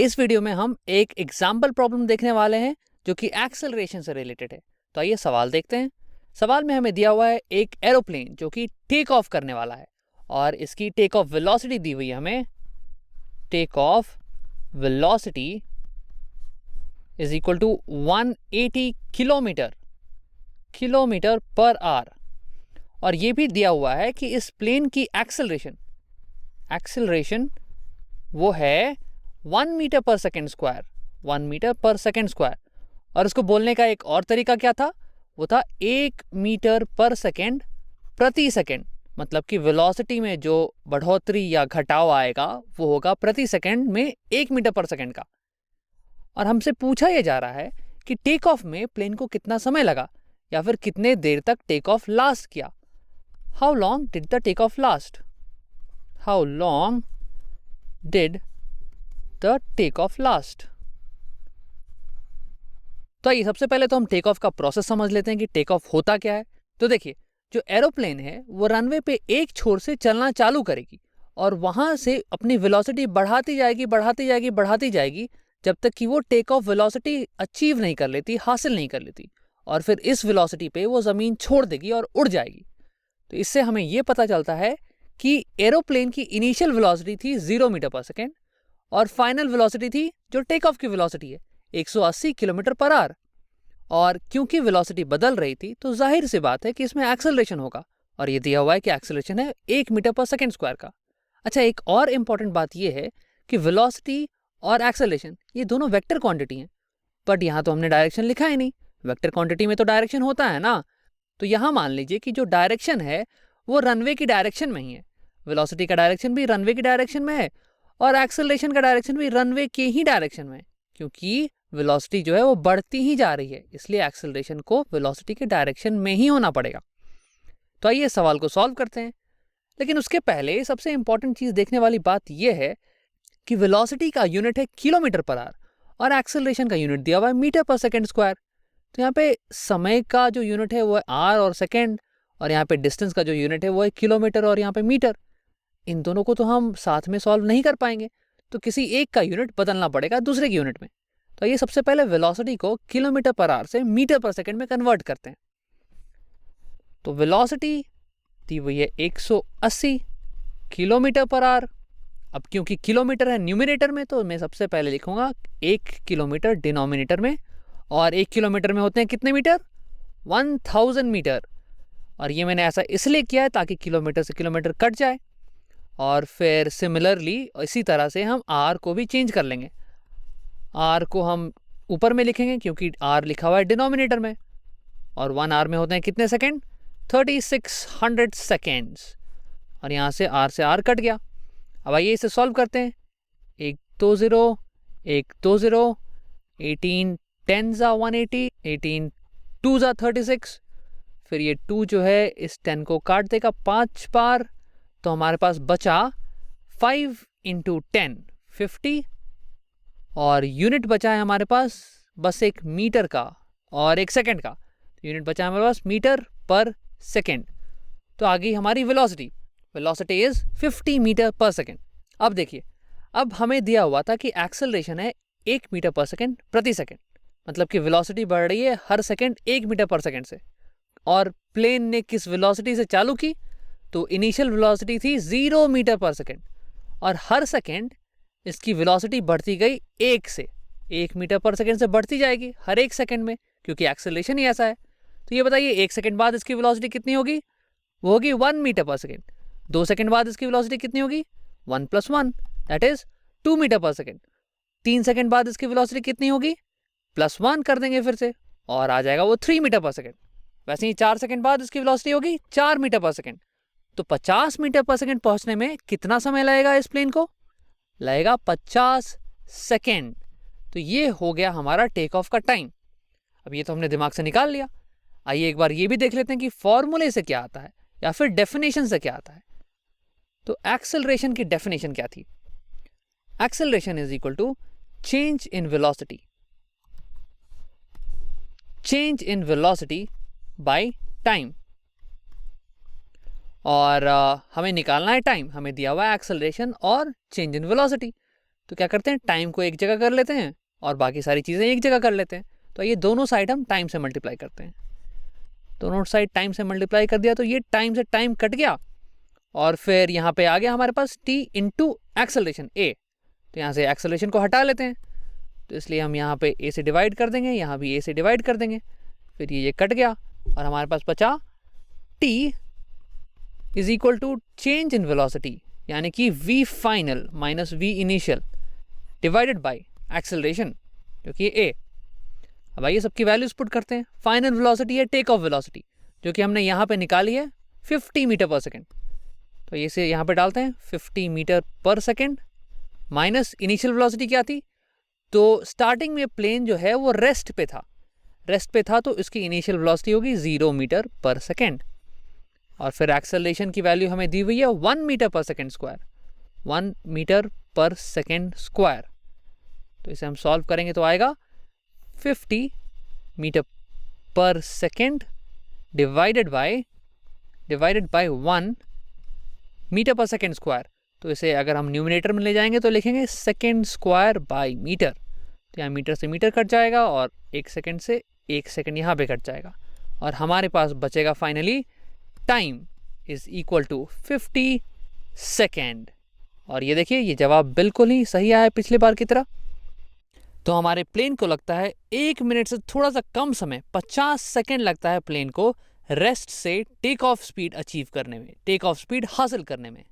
इस वीडियो में हम एक एग्जाम्पल प्रॉब्लम देखने वाले हैं जो कि एक्सेलरेशन से रिलेटेड है। तो आइए सवाल देखते हैं। सवाल में हमें दिया हुआ है एक एरोप्लेन जो कि टेक ऑफ करने वाला है और इसकी टेक ऑफ वेलोसिटी दी हुई है हमें। Take off velocity is equal to 180 kilometre per hour. और ये भी दिया हुआ है कि इस प्लेन की एक्सेलरेशन वो है 1 मीटर पर सेकेंड स्क्वायर, 1 मीटर पर सेकेंड स्क्वायर। और उसको बोलने का एक और तरीका क्या था, वो था 1 मीटर पर सेकेंड प्रति सेकेंड। मतलब कि वेलोसिटी में जो बढ़ोतरी या घटाव आएगा वो होगा प्रति सेकेंड में 1 मीटर पर सेकेंड का। और हमसे पूछा यह जा रहा है कि टेक ऑफ में प्लेन को कितना समय लगा या फिर कितने देर तक टेक ऑफ लास्ट किया। How long did the take off last? How long did the take off last? तो आइए सबसे पहले तो हम टेक ऑफ का प्रोसेस समझ लेते हैं कि टेक ऑफ होता क्या है। तो देखिए, जो एरोप्लेन है वो रनवे पे एक छोर से चलना चालू करेगी और वहां से अपनी वेलोसिटी बढ़ाती जाएगी जब तक कि वो टेक ऑफ वेलोसिटी अचीव नहीं कर लेती, हासिल नहीं कर लेती। और फिर इस वेलोसिटी पे वो जमीन छोड़ देगी और उड़ जाएगी। तो इससे हमें ये पता चलता है कि एरोप्लेन की इनिशियल वेलोसिटी थी 0 मीटर पर सेकेंड और फाइनल वेलोसिटी थी जो टेक ऑफ की वेलोसिटी है 180 किलोमीटर पर आवर। और क्योंकि वेलोसिटी बदल रही थी तो जाहिर सी बात है कि इसमें एक्सेलरेशन होगा। और ये दिया हुआ है कि एक्सेलरेशन है 1 मीटर पर सेकेंड स्क्वायर का। अच्छा, एक और इंपॉर्टेंट बात यह है कि वेलोसिटी और एक्सेलरेशन ये दोनों वेक्टर क्वांटिटी हैं, बट यहाँ तो हमने डायरेक्शन लिखा ही नहीं। वेक्टर क्वांटिटी में तो डायरेक्शन होता है ना। तो यहाँ मान लीजिए कि जो डायरेक्शन है वो रनवे की डायरेक्शन में ही है। वेलोसिटी का डायरेक्शन भी रनवे की डायरेक्शन में है और एक्सेलरेशन का डायरेक्शन भी रनवे के ही डायरेक्शन में है, क्योंकि वेलोसिटी जो है वो बढ़ती ही जा रही है, इसलिए एक्सेलरेशन को वेलोसिटी के डायरेक्शन में ही होना पड़ेगा। तो आइए सवाल को सॉल्व करते हैं। लेकिन उसके पहले सबसे इंपॉर्टेंट चीज देखने वाली बात यह है कि वेलोसिटी का यूनिट है किलोमीटर पर आवर और एक्सेलरेशन का यूनिट दिया हुआ है मीटर पर सेकेंड स्क्वायर। तो यहाँ पे समय का जो यूनिट है वो है आवर और सेकेंड, और यहाँ पे डिस्टेंस का जो यूनिट है वो है किलोमीटर और यहाँ पे मीटर। इन दोनों को तो हम साथ में सॉल्व नहीं कर पाएंगे, तो किसी एक का यूनिट बदलना पड़ेगा दूसरे के यूनिट में। तो ये सबसे पहले वेलोसिटी को किलोमीटर पर आवर से मीटर पर सेकेंड में कन्वर्ट करते हैं। तो वेलोसिटी दी हुई है 180 किलोमीटर पर आवर। अब क्योंकि किलोमीटर है न्यूमरेटर में तो मैं सबसे पहले लिखूंगा 1 किलोमीटर डिनोमिनेटर में, और 1 किलोमीटर में होते हैं कितने मीटर? 1000 मीटर। और ये मैंने ऐसा इसलिए किया है ताकि किलोमीटर से किलोमीटर कट जाए। और फिर सिमिलरली इसी तरह से हम आर को भी चेंज कर लेंगे। आर को हम ऊपर में लिखेंगे क्योंकि आर लिखा हुआ है डिनोमिनेटर में, और 1 आवर में होते हैं कितने सेकेंड? 3600 सेकेंड्स। और यहाँ से आर कट गया। अब आइए इसे सॉल्व करते हैं। 1 2 0 1 2 0 18 10 जा 180, 18 2 जा 36। फिर ये 2 जो है इस 10 को काट देगा 5 बार, तो हमारे पास बचा 5 इंटू 10 50, और यूनिट बचा है हमारे पास बस एक मीटर का और एक सेकंड का। यूनिट बचा है हमारे पास मीटर पर सेकंड। तो आ गई हमारी वेलोसिटी इज 50 मीटर पर सेकंड। अब देखिए, अब हमें दिया हुआ था कि एक्सेलरेशन है 1 मीटर पर सेकंड प्रति सेकंड, मतलब कि वेलोसिटी बढ़ रही है हर सेकंड 1 मीटर पर सेकंड से। और प्लेन ने किस वेलोसिटी से चालू की? तो इनिशियल वेलोसिटी थी 0 मीटर पर सेकंड, और हर सेकंड इसकी वेलोसिटी बढ़ती गई 1 से 1 मीटर पर सेकंड से बढ़ती जाएगी हर एक सेकंड में, क्योंकि एक्सेलरेशन ही ऐसा है। तो ये बताइए 1 सेकंड बाद इसकी वेलोसिटी कितनी होगी? वो होगी 1 मीटर पर सेकंड। 2 सेकंड बाद इसकी वेलोसिटी कितनी होगी? 1 + 1 दैट इज 2 मीटर पर सेकंड। 3 सेकंड बाद इसकी वेलोसिटी कितनी होगी? +1 कर देंगे फिर से, और आ जाएगा वो 3 मीटर पर सेकंड। वैसे ही 4 सेकंड बाद इसकी वेलोसिटी होगी 4 मीटर पर सेकंड। तो 50 मीटर पर सेकंड पहुंचने में कितना समय लगेगा इस प्लेन को? लगेगा 50 सेकंड। तो ये हो गया हमारा टेक ऑफ का टाइम। अब ये तो हमने दिमाग से निकाल लिया। आइए एक बार ये भी देख लेते हैं कि फॉर्मूले से क्या आता है या फिर डेफिनेशन से क्या आता है। तो एक्सेलरेशन की डेफिनेशन क्या थी? Acceleration is equal to change in velocity by time. और हमें निकालना है टाइम, हमें दिया हुआ है एक्सेलरेशन और चेंज इन वेलोसिटी। तो क्या करते हैं, टाइम को एक जगह कर लेते हैं और बाकी सारी चीज़ें एक जगह कर लेते हैं। तो ये दोनों साइड हम टाइम से मल्टीप्लाई करते हैं, दोनों साइड टाइम से मल्टीप्लाई कर दिया तो ये टाइम से टाइम कट गया और फिर यहाँ पे आ गया हमारे पास t इंटू एक्सेलरेशन a। तो यहाँ से एक्सेलरेशन को हटा लेते हैं, तो इसलिए हम यहाँ पे a से डिवाइड कर देंगे, यहाँ भी a से डिवाइड कर देंगे, फिर ये कट गया और हमारे पास बचा t is equal to change in velocity, यानी कि v final minus v initial divided by acceleration जो कि a। अब आइए सबकी वैल्यूज पुट करते हैं। फाइनल वेलोसिटी है टेक ऑफ वेलोसिटी जो कि हमने यहाँ पे निकाली है 50 मीटर पर सेकेंड, तो ये से यहाँ पे डालते हैं 50 मीटर पर सेकेंड माइनस इनिशियल वेलोसिटी क्या थी, तो स्टार्टिंग में प्लेन जो है वो रेस्ट पे था तो इसकी इनिशियल वेलोसिटी होगी 0 मीटर पर सेकेंड। और फिर एक्सेलरेशन की वैल्यू हमें दी हुई है 1 मीटर पर सेकेंड स्क्वायर, 1 मीटर पर सेकेंड स्क्वायर। तो इसे हम सॉल्व करेंगे तो आएगा 50 मीटर पर सेकेंड डिवाइडेड बाय 1 मीटर पर सेकेंड स्क्वायर। तो इसे अगर हम न्यूमिनेटर में ले जाएंगे तो लिखेंगे सेकेंड स्क्वायर बाय मीटर, तो यहाँ मीटर से मीटर कट जाएगा और 1 सेकेंड से 1 सेकेंड यहाँ पे कट जाएगा और हमारे पास बचेगा finally time is equal to 50 second. और ये देखिए ये जवाब बिल्कुल ही सही आया पिछली बार की तरह। तो हमारे प्लेन को लगता है 1 मिनट से थोड़ा सा कम समय 50 सेकेंड लगता है प्लेन को रेस्ट से टेक ऑफ स्पीड अचीव करने में, टेक ऑफ स्पीड हासिल करने में।